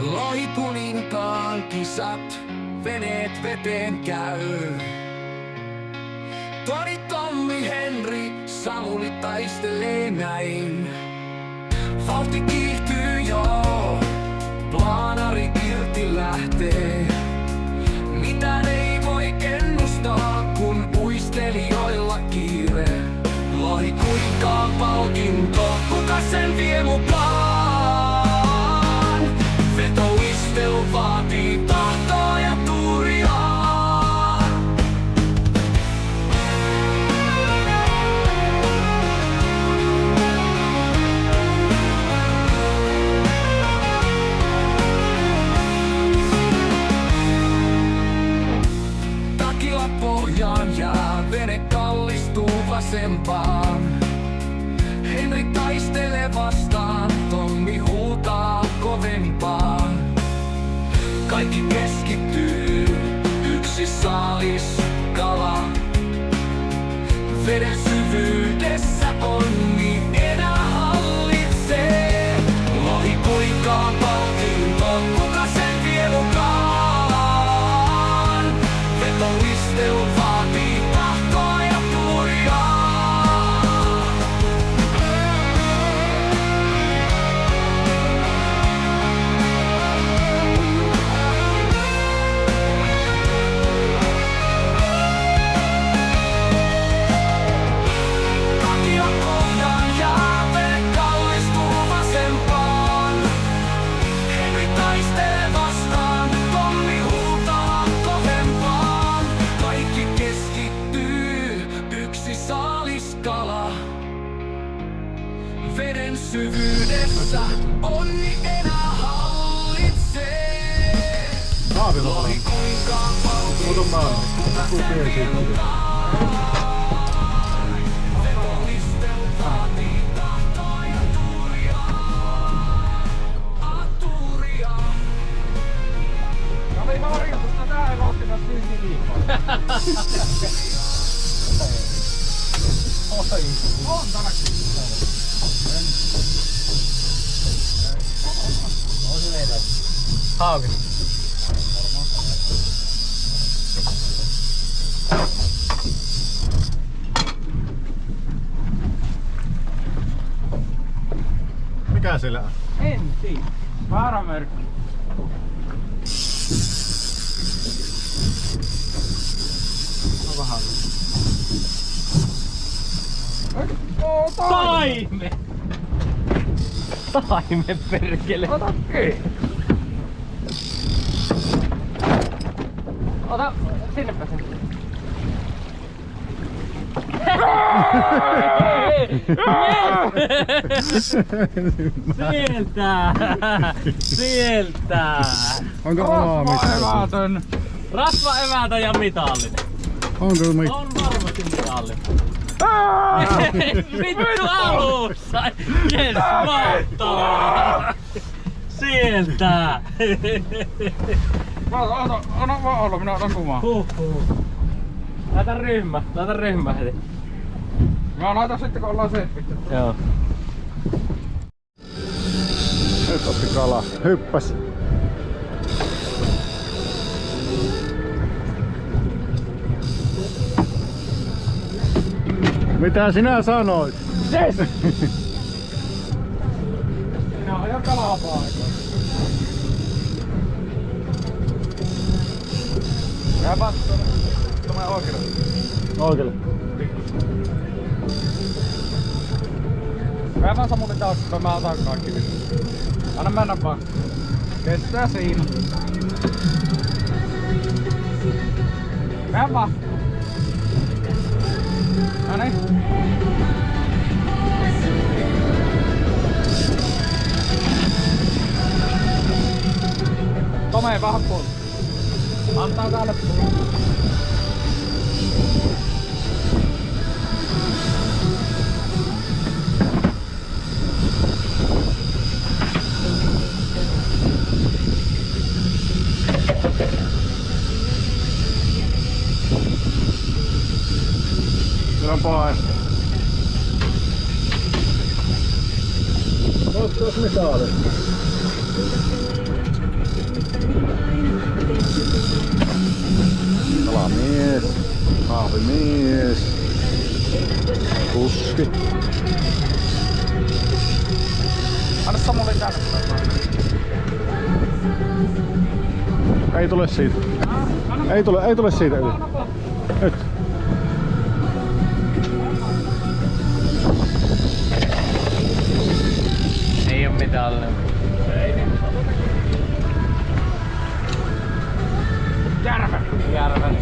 Lohikuninkaan kisat, veneet veteen käy. Toni, Tommi, Henri, Samuli taistelee näin. Vauhti kiihtyy jo, plaanari irti lähtee. Mitään ei voi ennustaa, kun uistelijoilla kiire. Lohikuninkaan palkinto, kuka sen vie mukaan? Vetoistelu vaatii tahtoa ja tuuria. Takila pohjaan jää, vene kallistuu vasempaan. Henri taistelee vastaan, Tommi huutaa kovempaan. Kaikki keskittyy, yksi saalis kala. Veden syvyydessä onni enää hallitsee. Lohikuninkaan palkinto, kuka sen vie mukaan? Vetoistelu vaatii tahtoa ja tuuria. Veden syvyydessä onni enää hallitsee. Lohikuninkaan palkinto, kuka sen vie mukaan? Vetoistelu vaatii tahtoa ja tuuria. Tuuria. No niin, harjoitusta tää ei vaativat niin liikaa. Oi, on tämäkin. On se meidän. Hauki. Mikä siellä on? En tiedä. Väärä merkki. On vähän. Taime! Taime perkele! Ota kiinni! Ota sinnepä sen. Sieltä! Sieltä! Onko omaa Rasvaevätön! Rasvaevätä ja mitallinen. Onko On varmasti mitallinen. Vittu alussa! Jes, mahtavaa! Sieltä! Anna vaan olla, minä otan kuvaa. Laita ryhmä heti. Mä laitan sitten kun ollaan setvitetty. Joo. Nyt otti kala. Hyppäs. Mitä sinä sanoit? Yes! Minä ajan kalaa paikoin. Mä vaan tuonne oikealle. Oikealle. Mä vaan Samulin taakse, mä otan kaikki nyt. Anna mennä vaan. Kestää siinä. Mä vaan. Noniin. Tome vähän puolta. Antaa täälle puolta. on paha. Ootko mitali? Kahvimies. Kuski. Anna Samuli tänne. Ei tule siitä. Ei tule siitä yli. Nyt. Ei oo mitään alle. Järväri.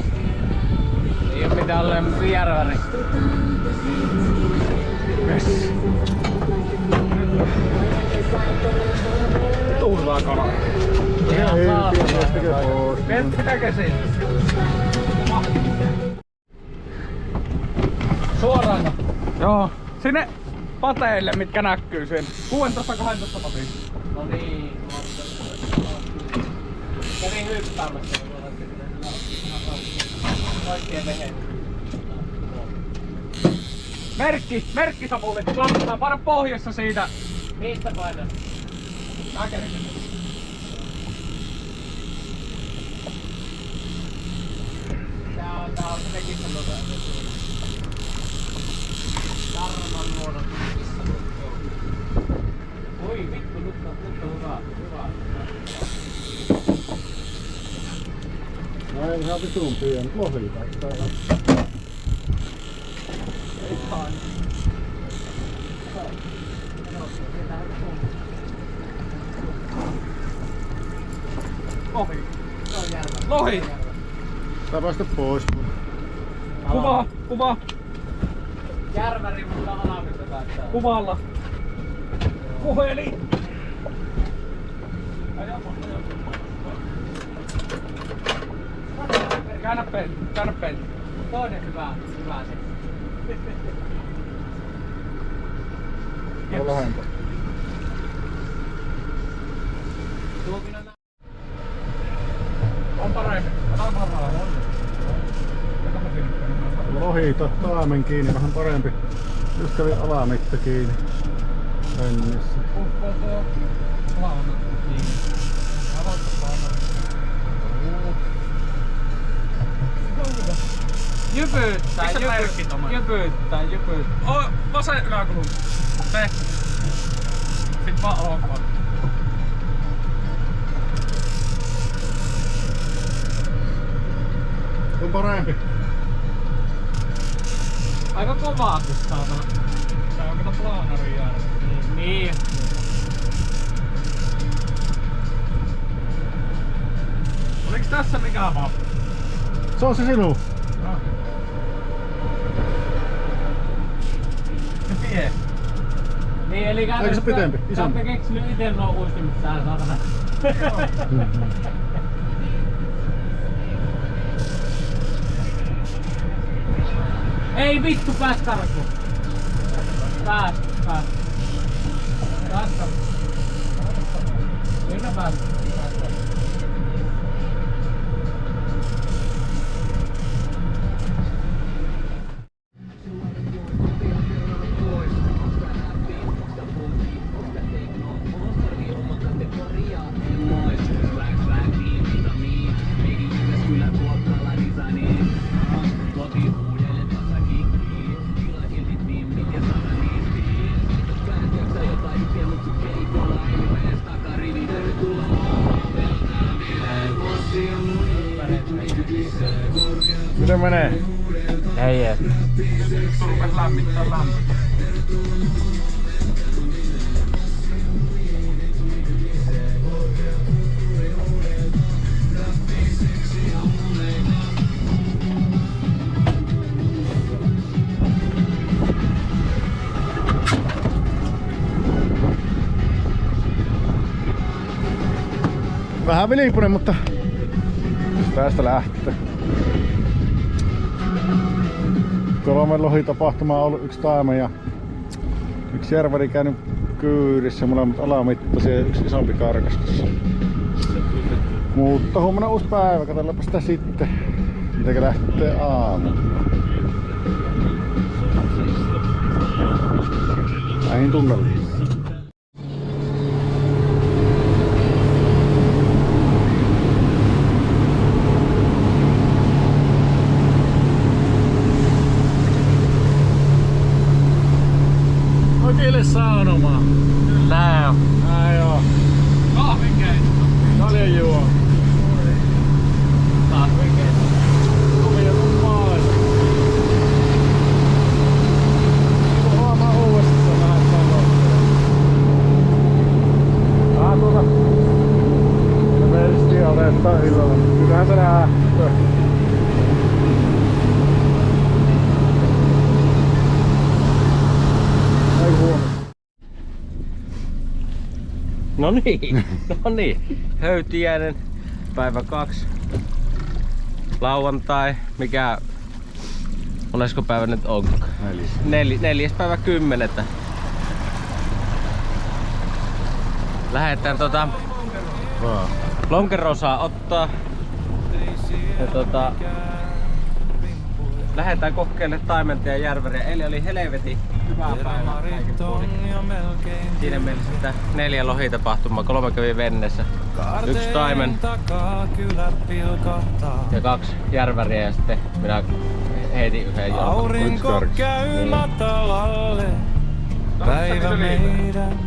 Ei oo mitään alle järväri. Tuhlaa kalaa. Ihan Ei, Mitä käsiin? Suoraan. Joo. Sinne pateille, mitkä näkyy sen. 16-12 patiin. No niin. Kävin hyppäämässä. Oikein vehe. Merkki Samuli. Laitetaan para pohjassa siitä. Mistä painaa? Tää on se kissaluoto. Tarman luodot kissaluoto. Oi vittu, nyt on hyvä. Näin ihan vitun pienet lohi täällä. Lohi! Tää päästä pois. Kuva! Järväri, mutta alamista päästään. Kuvalla! Puheli! Käännä peli. Toinen hyvä se. On lähempää. Tuokin on On parempi. Ota varmaan. Lohi taimen kiinni, vähän parempi. Just kävi alamitta kiinni. Mennessä. Jypyttää. Vasen yläkulma. Se. Sit vaan ok. On parempi. aika kovaakin saatana. Se on kato plaanari jäädä. Niin. Oliks tässä mikä vaan? Se on se sinun. No. Se vie. Niin eli Eikö se pitempi? Sä Isompi? oot keksinyt ite nuo uistimet tää saatana. Ei vittu, pääs karkuun. Pääs. Pääs karkuun. Kyllä pääs. Miten menee? Ei ees. Rupes lämmittää lämpöä. Vähän vilippunen, mutta tästä lähtee. 3 lohitapahtumaa on ollut, 1 taime ja 1 järväri käynyt kyydissä, molemmat alamittaisia ja 1 isompi karkastus. Mutta huomenna uusi päivä, katsotaanpa sitä sitten, miten lähtee aamu. Näihin tunnelmiin. No niin, no niin. Höytiäinen, päivä 2. Lauantai, mikä... Monesko päivä nyt onko? 4. päivä 10. Lähetään lonkerosaa ottaa. Ja lähetään kokeilemaan taimenta ja järväriä. Eli oli helvetin hyvää päivää kaikin puolin. Siinä mielessä sitä 4 lohitapahtumaa. 3 kävi veneessä. 1 taimen ja 2 järväriä ja sitten minä heitin yhden jalkan. Aurinko käy matalalle, päivä meidän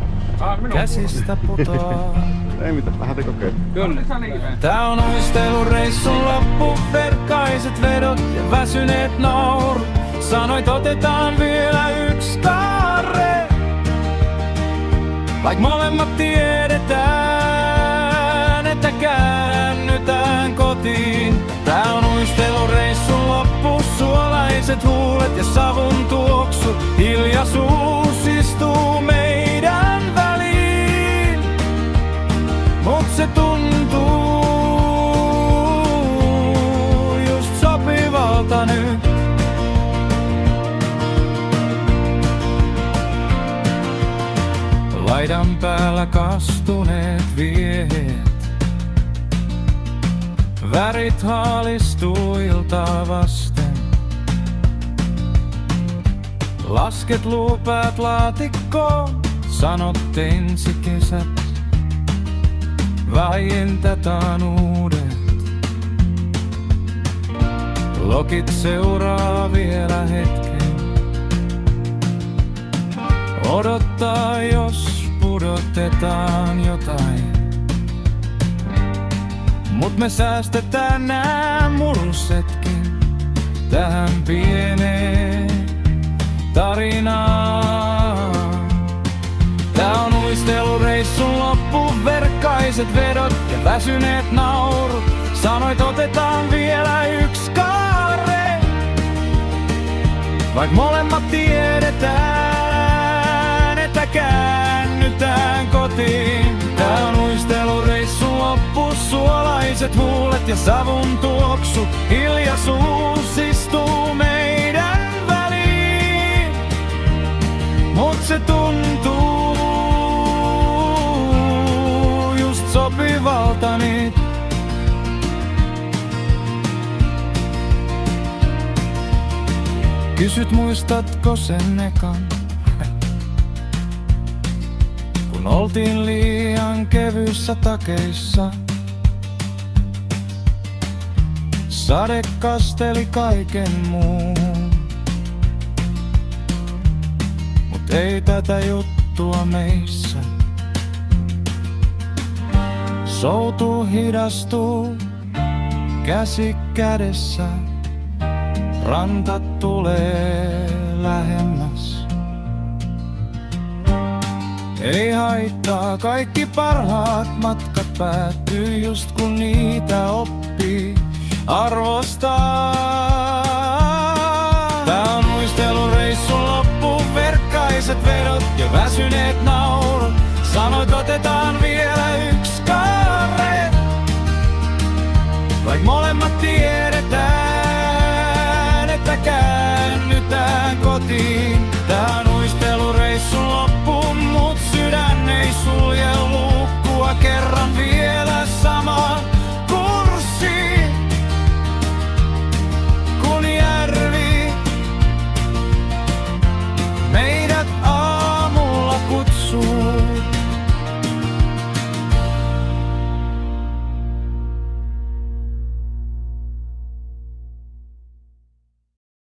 käsistä putoaa. Ei mitään, lähdetään kokeilemaan. Kyllä. Tää on uistelureissun loppu, verkkaiset vedot ja väsyneet naurut. Sanoit otetaan vielä 1 kaare. Vaik molemmat tiedetään, että käännytään kotiin. Tää on uistelureissun loppu, suolaiset huulet ja savun tuoksu. Hiljaisuus istuu meidän väliin, mut se tuntuu just sopivalta nyt. Laidan päällä kastuneet viehet, värit haalistuu iltaa vasten. Lasket luupäät laatikkoon, sanot ensi kesät, vai entätään uudet. Lokit seuraa vielä hetken, odottaa jos pudotetaan jotain. Mut me säästetään nää murrusetkin tähän pieneen tarinaan. Tää on uistelureissun loppu, verkkaiset vedot ja väsyneet naurut. Sanoit otetaan vielä 1 kaare, vaik molemmat tiedetään, että käännytään kotiin. Tää on uistelureissun loppu, suolaiset huulet ja savun tuoksu. Hiljaisuus istuu meidän väliin, mut se tuntuu just sopivalta nyt. Kysyt muistatko sen ekan, kun oltiin liian kevyissä takeissa. Sade kasteli kaiken muun, mut ei tätä juttua meissä. Soutu hidastuu käsi kädessä, ranta tulee lähemmäs. Ei haittaa, kaikki parhaat matkat päättyy just kun niitä oppii arvostaa. Tää on uistelureissun loppu, verkkaiset vedot ja väsyneet naurut. Sanoit otetaan